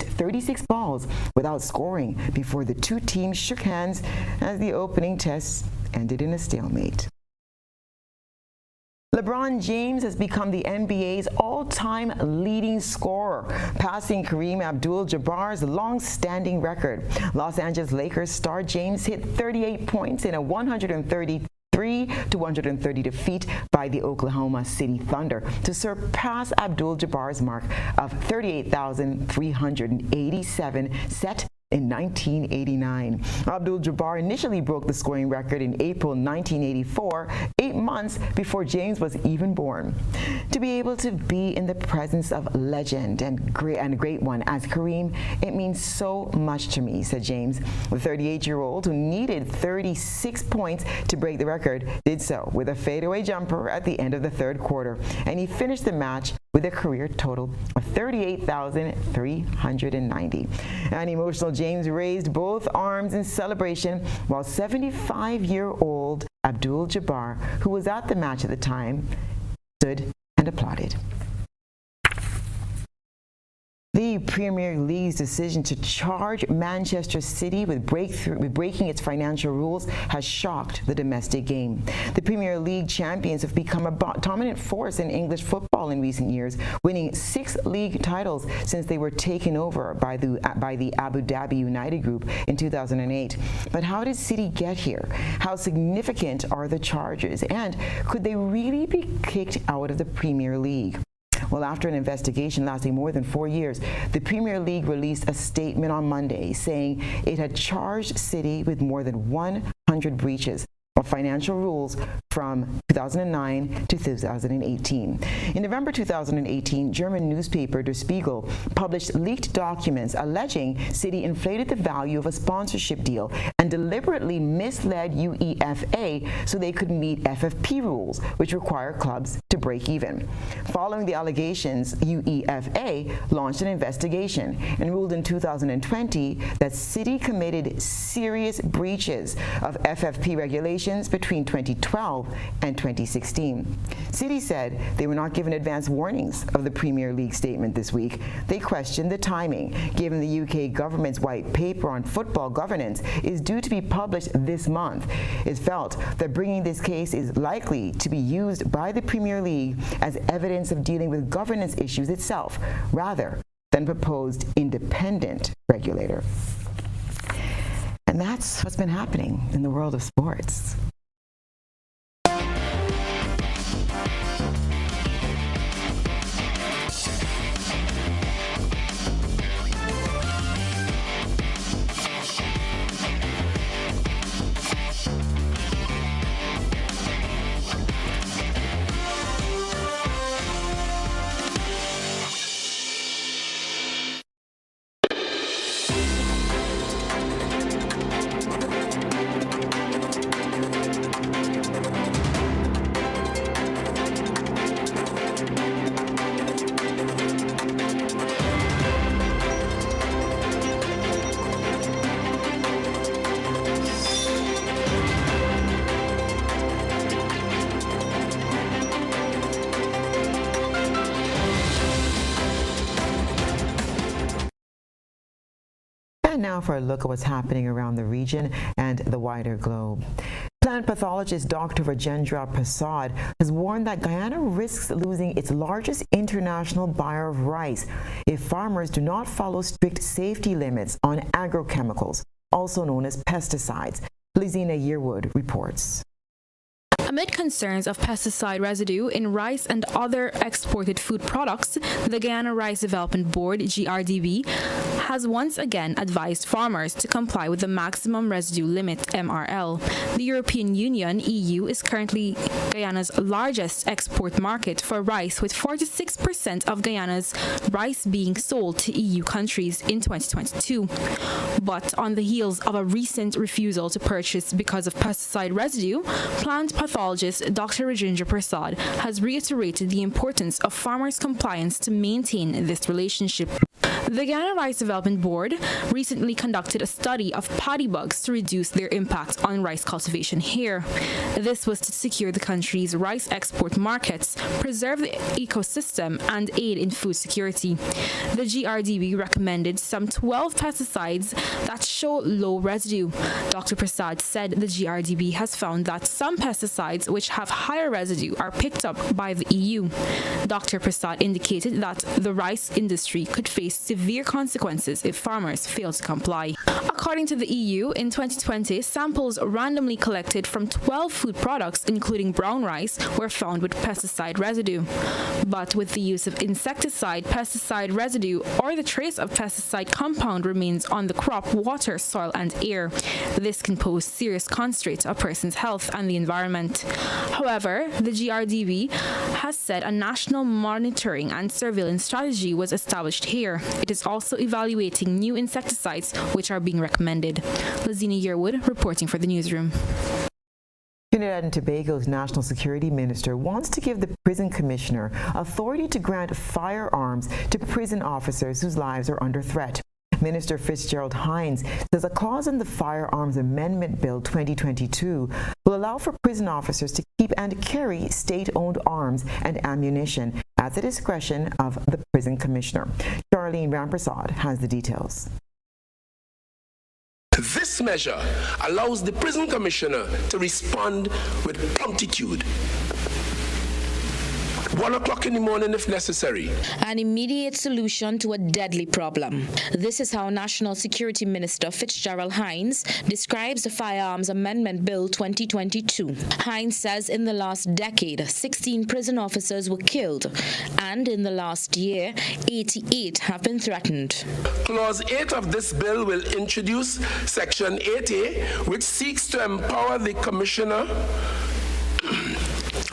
36 balls without scoring before the 2 teams shook hands as the opening test ended in a stalemate. LeBron James has become the NBA's all-time leading scorer, passing Kareem Abdul-Jabbar's long-standing record. Los Angeles Lakers star James hit 38 points in a 130 103-130 defeat by the Oklahoma City Thunder to surpass Abdul-Jabbar's mark of 38,387 set in 1989. Abdul-Jabbar initially broke the scoring record in April 1984, 8 months before James was even born. To be able to be in the presence of legend and a great one as Kareem, it means so much to me, said James. The 38-year-old, who needed 36 points to break the record, did so with a fadeaway jumper at the end of the third quarter, and he finished the match with a career total of 38,390. An emotional James raised both arms in celebration while 75-year-old Abdul-Jabbar, who was at the match at the time, stood and applauded. The Premier League's decision to charge Manchester City with breaking its financial rules has shocked the domestic game. The Premier League champions have become a dominant force in English football in recent years, winning 6 league titles since they were taken over by the Abu Dhabi United Group in 2008. But how did City get here? How significant are the charges? And could they really be kicked out of the Premier League? Well, after an investigation lasting more than 4 years, the Premier League released a statement on Monday saying it had charged City with more than 100 breaches of financial rules from 2009 to 2018. In November 2018, German newspaper Der Spiegel published leaked documents alleging City inflated the value of a sponsorship deal and deliberately misled UEFA so they could meet FFP rules, which require clubs to break even. Following the allegations, UEFA launched an investigation and ruled in 2020 that City committed serious breaches of FFP regulations between 2012 and 2016. City said they were not given advance warnings of the Premier League statement this week. They questioned the timing, given the UK government's white paper on football governance is due to be published this month. It felt that bringing this case is likely to be used by the Premier League as evidence of dealing with governance issues itself, rather than proposed independent regulator. And that's what's been happening in the world of sports. And now for a look at what's happening around the region and the wider globe. Plant pathologist Dr. Rajendra Prasad has warned that Guyana risks losing its largest international buyer of rice if farmers do not follow strict safety limits on agrochemicals, also known as pesticides. Lizina Yearwood reports. Amid concerns of pesticide residue in rice and other exported food products, the Guyana Rice Development Board, GRDB, has once again advised farmers to comply with the maximum residue limit, MRL. The European Union, EU, is currently Guyana's largest export market for rice, with 46% of Guyana's rice being sold to EU countries in 2022. But on the heels of a recent refusal to purchase because of pesticide residue, plant pathologist Dr. Rajendra Prasad has reiterated the importance of farmers' compliance to maintain this relationship. The Guyana Rice Development Board recently conducted a study of paddy bugs to reduce their impact on rice cultivation here. This was to secure the country's rice export markets, preserve the ecosystem, and aid in food security. The GRDB recommended some 12 pesticides that show low residue. Dr. Prasad said the GRDB has found that some pesticides which have higher residue are picked up by the EU. Dr. Prasad indicated that the rice industry could face severe consequences if farmers fail to comply. According to the EU, in 2020, samples randomly collected from 12 food products, including brown rice, were found with pesticide residue. But with the use of insecticide, pesticide residue, or the trace of pesticide compound remains on the crop, water, soil, and air, this can pose serious constraint to a person's health and the environment. However, the GRDB has said a national monitoring and surveillance strategy was established here. It is also evaluating new insecticides which are being recommended. Lazina Yearwood reporting for the newsroom. Trinidad and Tobago's National Security Minister wants to give the prison commissioner authority to grant firearms to prison officers whose lives are under threat. Minister Fitzgerald Hines says a clause in the Firearms Amendment Bill 2022 will allow for prison officers to keep and carry state-owned arms and ammunition at the discretion of the prison commissioner. Charlene Ramprasad has the details. This measure allows the prison commissioner to respond with promptitude. 1 o'clock in the morning if necessary. An immediate solution to a deadly problem. This is how National Security Minister Fitzgerald Hines describes the Firearms Amendment Bill 2022. Hines says in the last decade, 16 prison officers were killed, and in the last year, 88 have been threatened. Clause 8 of this bill will introduce Section 8A, which seeks to empower the Commissioner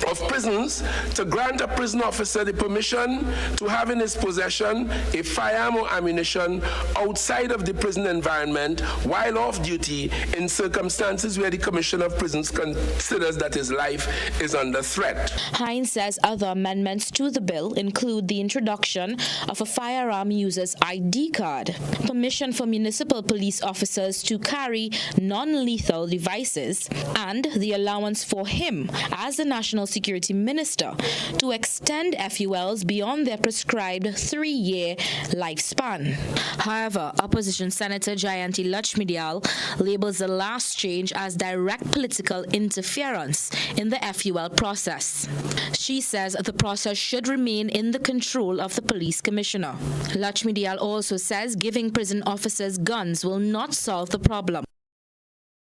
of Prisons to grant a prison officer the permission to have in his possession a firearm or ammunition outside of the prison environment while off duty in circumstances where the Commissioner of Prisons considers that his life is under threat. Hines says other amendments to the bill include the introduction of a firearm user's ID card, permission for municipal police officers to carry non-lethal devices, and the allowance for him, as the National Security Minister, to extend FULs beyond their prescribed 3-year lifespan. However, Opposition Senator Jayanti Lakshmidyal labels the last change as direct political interference in the FUL process. She says the process should remain in the control of the police commissioner. Lakshmidyal also says giving prison officers guns will not solve the problem.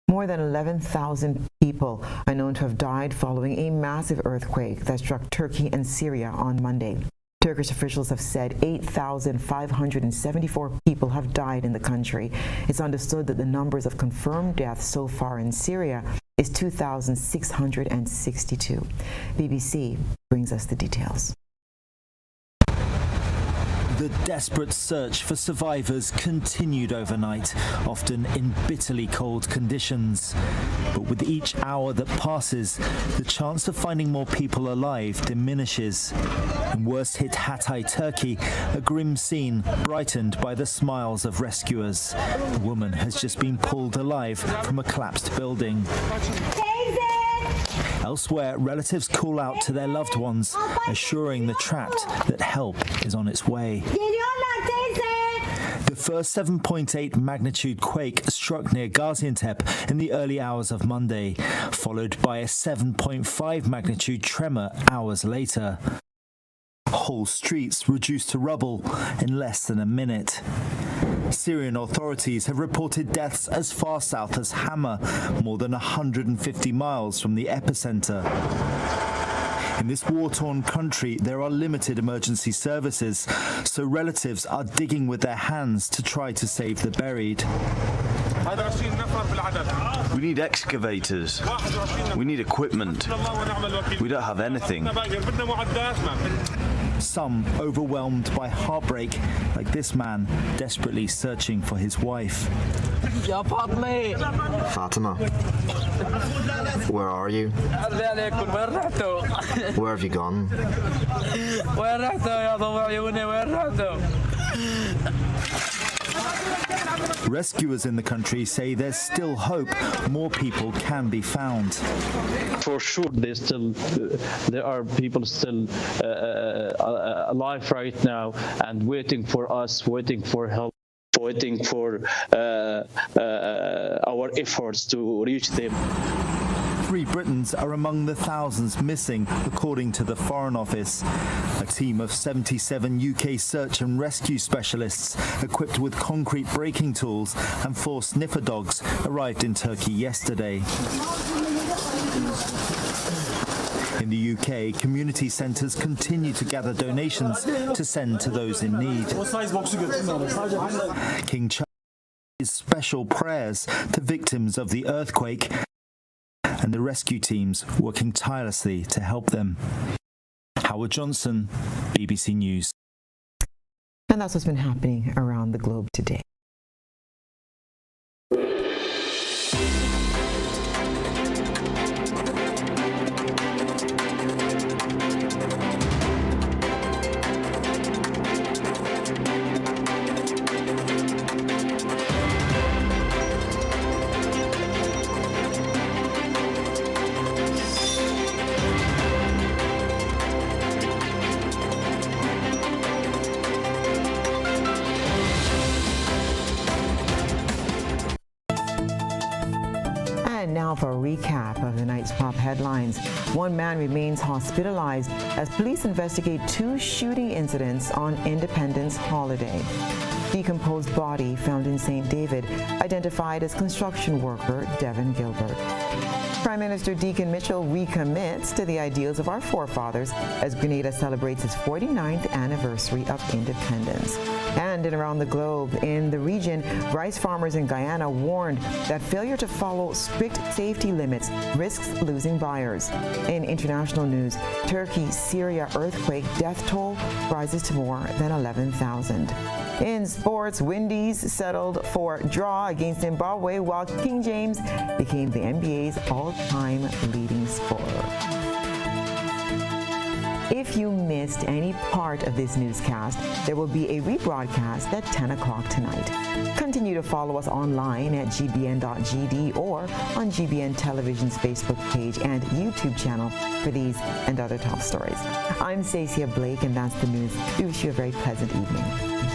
More than 11,000 people are known to have died following a massive earthquake that struck Turkey and Syria on Monday. Turkish officials have said 8,574 people have died in the country. It's understood that the numbers of confirmed deaths so far in Syria is 2,662. BBC brings us the details. The desperate search for survivors continued overnight, often in bitterly cold conditions. But with each hour that passes, the chance of finding more people alive diminishes. In worst-hit Hatay, Turkey, a grim scene brightened by the smiles of rescuers. A woman has just been pulled alive from a collapsed building. Elsewhere, relatives call out to their loved ones, assuring the trapped that help is on its way. The first 7.8 magnitude quake struck near Gaziantep in the early hours of Monday, followed by a 7.5 magnitude tremor hours later. Whole streets reduced to rubble in less than a minute. Syrian authorities have reported deaths as far south as Hama, more than 150 miles from the epicenter. In this war-torn country, there are limited emergency services, so relatives are digging with their hands to try to save the buried. We need excavators. We need equipment. We don't have anything. Some overwhelmed by heartbreak, like this man desperately searching for his wife. Fatima, where are you? Where have you gone? Rescuers in the country say there's still hope more people can be found. For sure, there are people still alive right now and waiting for us, waiting for help, waiting for our efforts to reach them. 3 Britons are among the thousands missing, according to the Foreign Office. A team of 77 UK search and rescue specialists equipped with concrete braking tools and 4 sniffer dogs arrived in Turkey yesterday. In the UK, community centres continue to gather donations to send to those in need. King Charles special prayers to victims of the earthquake and the rescue teams working tirelessly to help them. Howard Johnson, BBC News. And that's what's been happening around the globe today. Now for a recap of the night's top headlines. One man remains hospitalized as police investigate 2 shooting incidents on Independence Holiday. Decomposed body found in St. David, identified as construction worker Devin Gilbert. Prime Minister Deacon Mitchell recommits to the ideals of our forefathers as Grenada celebrates its 49th anniversary of independence. And in around the globe, in the region, rice farmers in Guyana warned that failure to follow strict safety limits risks losing buyers. In international news, Turkey-Syria earthquake death toll rises to more than 11,000. In sports, Windies settled for draw against Zimbabwe, while King James became the NBA's all-time leading scorer. If you missed any part of this newscast, there will be a rebroadcast at 10 o'clock tonight. Continue to follow us online at gbn.gd or on GBN Television's Facebook page and YouTube channel for these and other top stories. I'm Stasia Blake, and that's the news. We wish you a very pleasant evening.